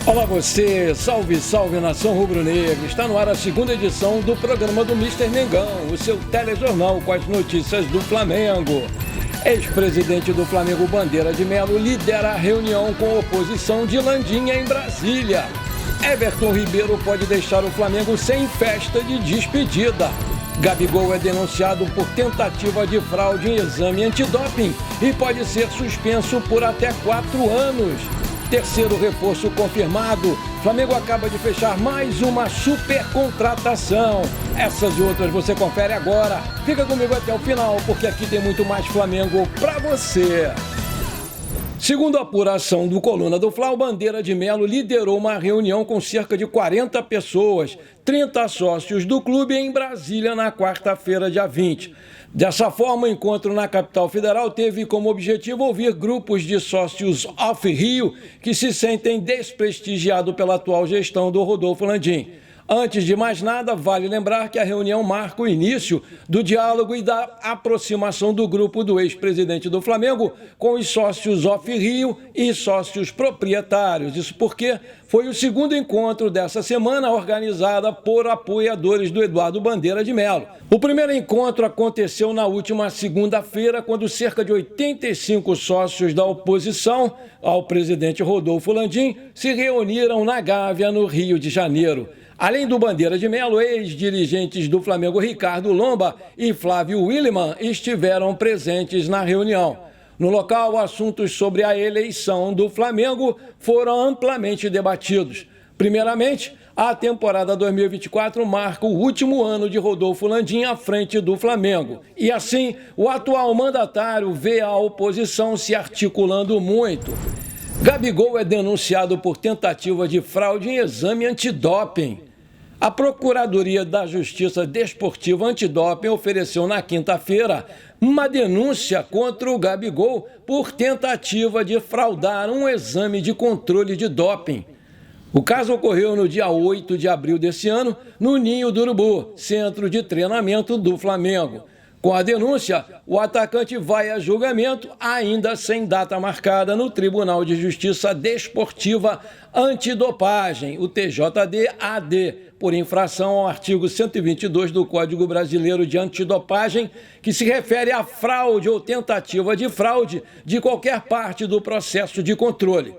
Olá você, salve, salve nação rubro-negra. Está no ar a segunda edição do programa do Mister Mengão, o seu telejornal com as notícias do Flamengo. Ex-presidente do Flamengo, Bandeira de Melo, lidera a reunião com oposição de Landinha em Brasília. Everton Ribeiro pode deixar o Flamengo sem festa de despedida. Gabigol é denunciado por tentativa de fraude em exame antidoping e pode ser suspenso por até 4 anos. Terceiro reforço confirmado, Flamengo acaba de fechar mais uma super contratação. Essas e outras você confere agora. Fica comigo até o final, porque aqui tem muito mais Flamengo pra você. Segundo a apuração do Coluna do Fla, o Bandeira de Melo liderou uma reunião com cerca de 40 pessoas, 30 sócios do clube em Brasília na quarta-feira, dia 20. Dessa forma, o encontro na capital federal teve como objetivo ouvir grupos de sócios off-Rio que se sentem desprestigiados pela atual gestão do Rodolfo Landim. Antes de mais nada, vale lembrar que a reunião marca o início do diálogo e da aproximação do grupo do ex-presidente do Flamengo com os sócios off-Rio e sócios proprietários. Isso porque foi o segundo encontro dessa semana organizada por apoiadores do Eduardo Bandeira de Melo. O primeiro encontro aconteceu na última segunda-feira, quando cerca de 85 sócios da oposição ao presidente Rodolfo Landim se reuniram na Gávea, no Rio de Janeiro. Além do Bandeira de Melo, ex-dirigentes do Flamengo Ricardo Lomba e Flávio Williman estiveram presentes na reunião. No local, assuntos sobre a eleição do Flamengo foram amplamente debatidos. Primeiramente, a temporada 2024 marca o último ano de Rodolfo Landim à frente do Flamengo. E assim, o atual mandatário vê a oposição se articulando muito. Gabigol é denunciado por tentativa de fraude em exame antidoping. A Procuradoria da Justiça Desportiva Antidoping ofereceu na quinta-feira uma denúncia contra o Gabigol por tentativa de fraudar um exame de controle de doping. O caso ocorreu no dia 8 de abril desse ano, no Ninho do Urubu, centro de treinamento do Flamengo. Com a denúncia, o atacante vai a julgamento, ainda sem data marcada, no Tribunal de Justiça Desportiva Antidopagem, o TJD-AD, por infração ao artigo 122 do Código Brasileiro de Antidopagem, que se refere à fraude ou tentativa de fraude de qualquer parte do processo de controle.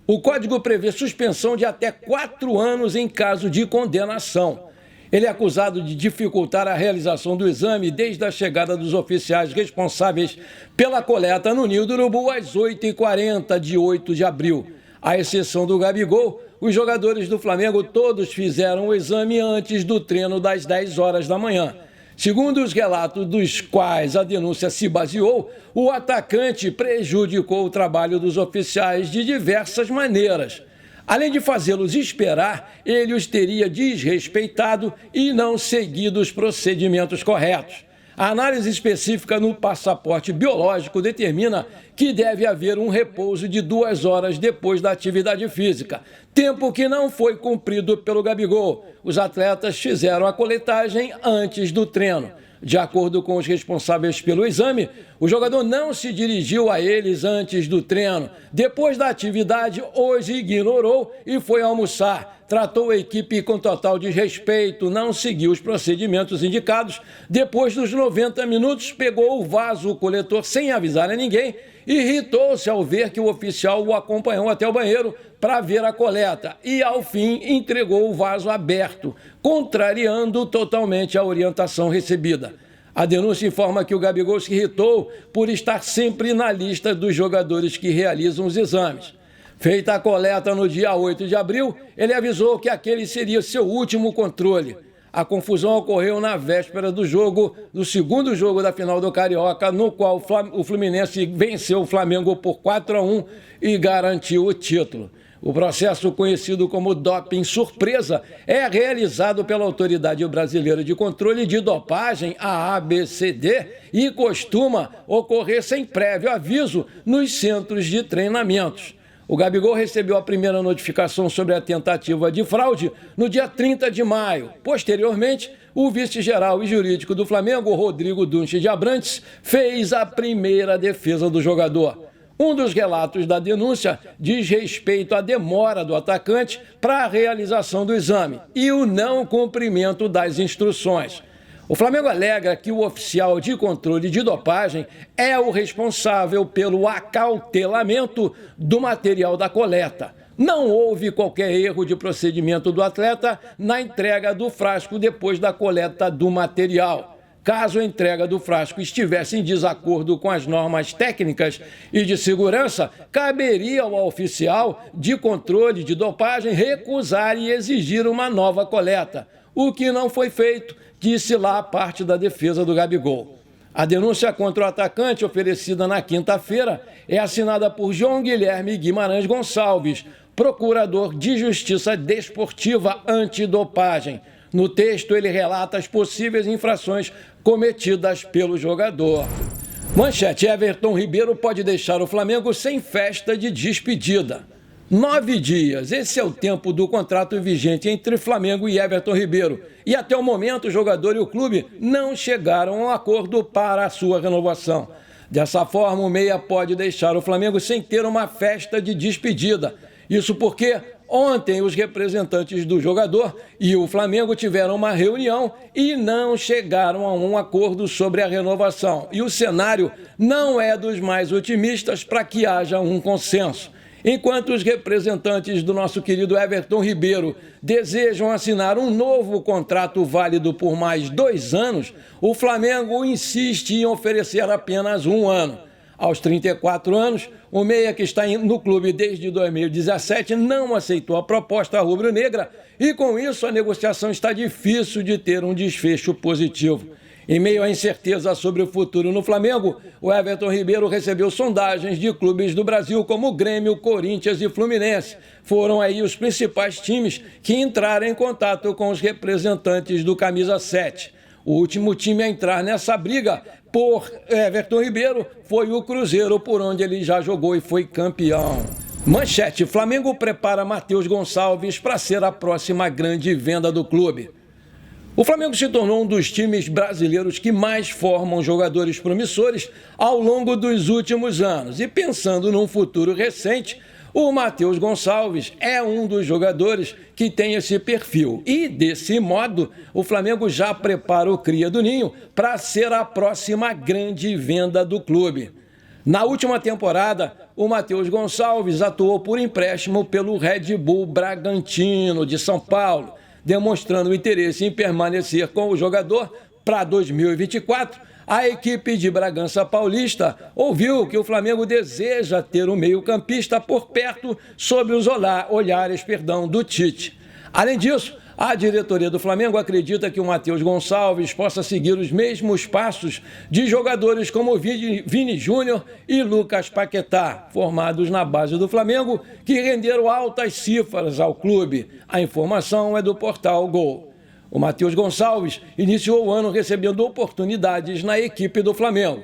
O Código prevê suspensão de até 4 anos em caso de condenação. Ele é acusado de dificultar a realização do exame desde a chegada dos oficiais responsáveis pela coleta no Ninho do Urubu às 8h40 de 8 de abril. À exceção do Gabigol, os jogadores do Flamengo todos fizeram o exame antes do treino das 10 horas da manhã. Segundo os relatos dos quais a denúncia se baseou, o atacante prejudicou o trabalho dos oficiais de diversas maneiras. Além de fazê-los esperar, ele os teria desrespeitado e não seguido os procedimentos corretos. A análise específica no passaporte biológico determina que deve haver um repouso de 2 horas depois da atividade física, tempo que não foi cumprido pelo Gabigol. Os atletas fizeram a coletagem antes do treino. De acordo com os responsáveis pelo exame, o jogador não se dirigiu a eles antes do treino. Depois da atividade, os ignorou e foi almoçar. Tratou a equipe com total desrespeito, não seguiu os procedimentos indicados. Depois dos 90 minutos, pegou o vaso coletor sem avisar a ninguém e irritou-se ao ver que o oficial o acompanhou até o banheiro para ver a coleta e, ao fim, entregou o vaso aberto, contrariando totalmente a orientação recebida. A denúncia informa que o Gabigol se irritou por estar sempre na lista dos jogadores que realizam os exames. Feita a coleta no dia 8 de abril, ele avisou que aquele seria seu último controle. A confusão ocorreu na véspera do segundo jogo da final do Carioca, no qual o Fluminense venceu o Flamengo por 4-1 e garantiu o título. O processo, conhecido como doping surpresa, é realizado pela Autoridade Brasileira de Controle de Dopagem, a ABCD, e costuma ocorrer sem prévio aviso nos centros de treinamentos. O Gabigol recebeu a primeira notificação sobre a tentativa de fraude no dia 30 de maio. Posteriormente, o vice-geral e jurídico do Flamengo, Rodrigo Dunche de Abrantes, fez a primeira defesa do jogador. Um dos relatos da denúncia diz respeito à demora do atacante para a realização do exame e o não cumprimento das instruções. O Flamengo alega que o oficial de controle de dopagem é o responsável pelo acautelamento do material da coleta. Não houve qualquer erro de procedimento do atleta na entrega do frasco depois da coleta do material. Caso a entrega do frasco estivesse em desacordo com as normas técnicas e de segurança, caberia ao oficial de controle de dopagem recusar e exigir uma nova coleta, o que não foi feito, disse lá a parte da defesa do Gabigol. A denúncia contra o atacante, oferecida na quinta-feira, é assinada por João Guilherme Guimarães Gonçalves, procurador de Justiça Desportiva Antidopagem. No texto, ele relata as possíveis infrações cometidas pelo jogador. Manchete: Everton Ribeiro pode deixar o Flamengo sem festa de despedida. 9 dias, esse é o tempo do contrato vigente entre Flamengo e Everton Ribeiro. E até o momento o jogador e o clube não chegaram a um acordo para a sua renovação. Dessa forma, o meia pode deixar o Flamengo sem ter uma festa de despedida. Isso porque ontem os representantes do jogador e o Flamengo tiveram uma reunião e não chegaram a um acordo sobre a renovação. E o cenário não é dos mais otimistas para que haja um consenso. Enquanto os representantes do nosso querido Everton Ribeiro desejam assinar um novo contrato válido por mais 2 anos, o Flamengo insiste em oferecer apenas 1 ano. Aos 34 anos, o meia, que está no clube desde 2017, não aceitou a proposta rubro-negra e, com isso, a negociação está difícil de ter um desfecho positivo. Em meio à incerteza sobre o futuro no Flamengo, o Everton Ribeiro recebeu sondagens de clubes do Brasil como Grêmio, Corinthians e Fluminense. Foram aí os principais times que entraram em contato com os representantes do Camisa 7. O último time a entrar nessa briga por Everton Ribeiro foi o Cruzeiro, por onde ele já jogou e foi campeão. Manchete: Flamengo prepara Matheus Gonçalves para ser a próxima grande venda do clube. O Flamengo se tornou um dos times brasileiros que mais formam jogadores promissores ao longo dos últimos anos. E pensando num futuro recente, o Matheus Gonçalves é um dos jogadores que tem esse perfil. E, desse modo, o Flamengo já prepara o cria do Ninho para ser a próxima grande venda do clube. Na última temporada, o Matheus Gonçalves atuou por empréstimo pelo Red Bull Bragantino de São Paulo, demonstrando interesse em permanecer com o jogador para 2024. A equipe de Bragança Paulista ouviu que o Flamengo deseja ter um meio-campista por perto sob os olhares do Tite. Além disso, a diretoria do Flamengo acredita que o Matheus Gonçalves possa seguir os mesmos passos de jogadores como Vini Júnior e Lucas Paquetá, formados na base do Flamengo, que renderam altas cifras ao clube. A informação é do portal Gol. O Matheus Gonçalves iniciou o ano recebendo oportunidades na equipe do Flamengo.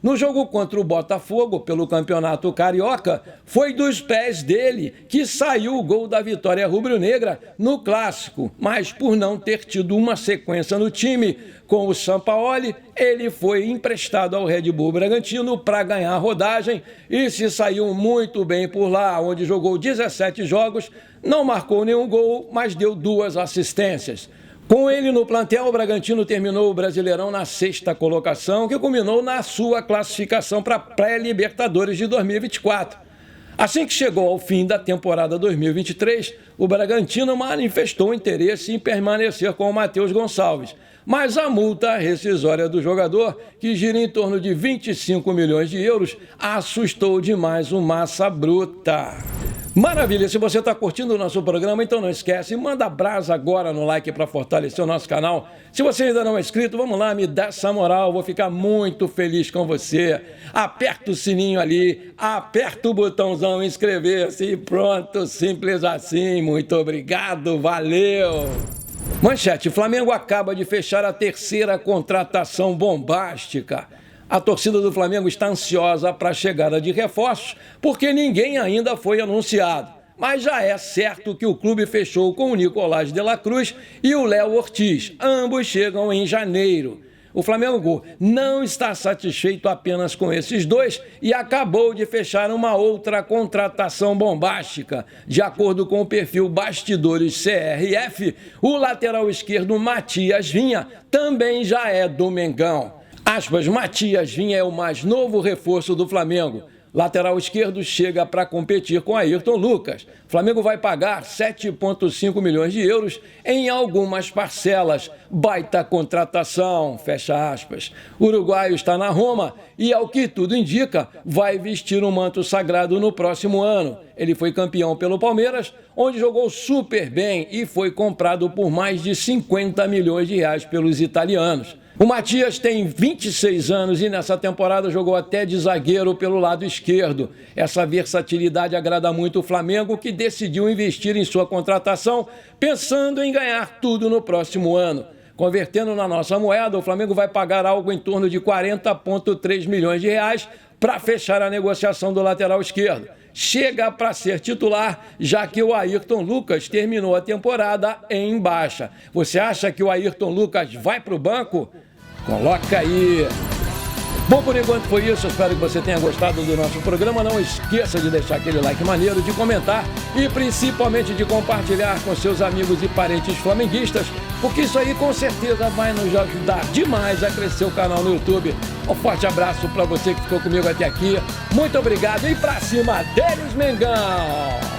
No jogo contra o Botafogo pelo Campeonato Carioca, foi dos pés dele que saiu o gol da vitória rubro-negra no Clássico, mas por não ter tido uma sequência no time com o Sampaoli, ele foi emprestado ao Red Bull Bragantino para ganhar rodagem e se saiu muito bem por lá, onde jogou 17 jogos, não marcou nenhum gol, mas deu 2 assistências. Com ele no plantel, o Bragantino terminou o Brasileirão na 6ª colocação, que culminou na sua classificação para a pré-Libertadores de 2024. Assim que chegou ao fim da temporada 2023, o Bragantino manifestou interesse em permanecer com o Matheus Gonçalves, mas a multa rescisória do jogador, que gira em torno de 25 milhões de euros, assustou demais o Massa Bruta. Maravilha, se você está curtindo o nosso programa, então não esquece, manda brasa agora no like para fortalecer o nosso canal. Se você ainda não é inscrito, vamos lá, me dá essa moral, vou ficar muito feliz com você. Aperta o sininho ali, aperta o botãozão inscrever-se e pronto, simples assim. Muito obrigado, valeu! Manchete: Flamengo acaba de fechar a 3ª contratação bombástica. A torcida do Flamengo está ansiosa para a chegada de reforços, porque ninguém ainda foi anunciado. Mas já é certo que o clube fechou com o Nicolás de la Cruz e o Léo Ortiz. Ambos chegam em janeiro. O Flamengo não está satisfeito apenas com esses dois e acabou de fechar uma outra contratação bombástica. De acordo com o perfil Bastidores CRF, o lateral esquerdo Matias Vinha também já é do Mengão. Aspas, Matias Vinha é o mais novo reforço do Flamengo. Lateral esquerdo chega para competir com Ayrton Lucas. O Flamengo vai pagar 7,5 milhões de euros em algumas parcelas. Baita contratação, fecha aspas. O uruguaio está na Roma e, ao que tudo indica, vai vestir um manto sagrado no próximo ano. Ele foi campeão pelo Palmeiras, onde jogou super bem e foi comprado por mais de 50 milhões de reais pelos italianos. O Matias tem 26 anos e nessa temporada jogou até de zagueiro pelo lado esquerdo. Essa versatilidade agrada muito o Flamengo, que decidiu investir em sua contratação, pensando em ganhar tudo no próximo ano. Convertendo na nossa moeda, o Flamengo vai pagar algo em torno de 40,3 milhões de reais para fechar a negociação do lateral esquerdo. Chega para ser titular, já que o Ayrton Lucas terminou a temporada em baixa. Você acha que o Ayrton Lucas vai para o banco? Coloca aí. Bom, por enquanto foi isso. Eu espero que você tenha gostado do nosso programa. Não esqueça de deixar aquele like maneiro, de comentar e principalmente de compartilhar com seus amigos e parentes flamenguistas, porque isso aí com certeza vai nos ajudar demais a crescer o canal no YouTube. Um forte abraço para você que ficou comigo até aqui. Muito obrigado e pra cima deles, Mengão!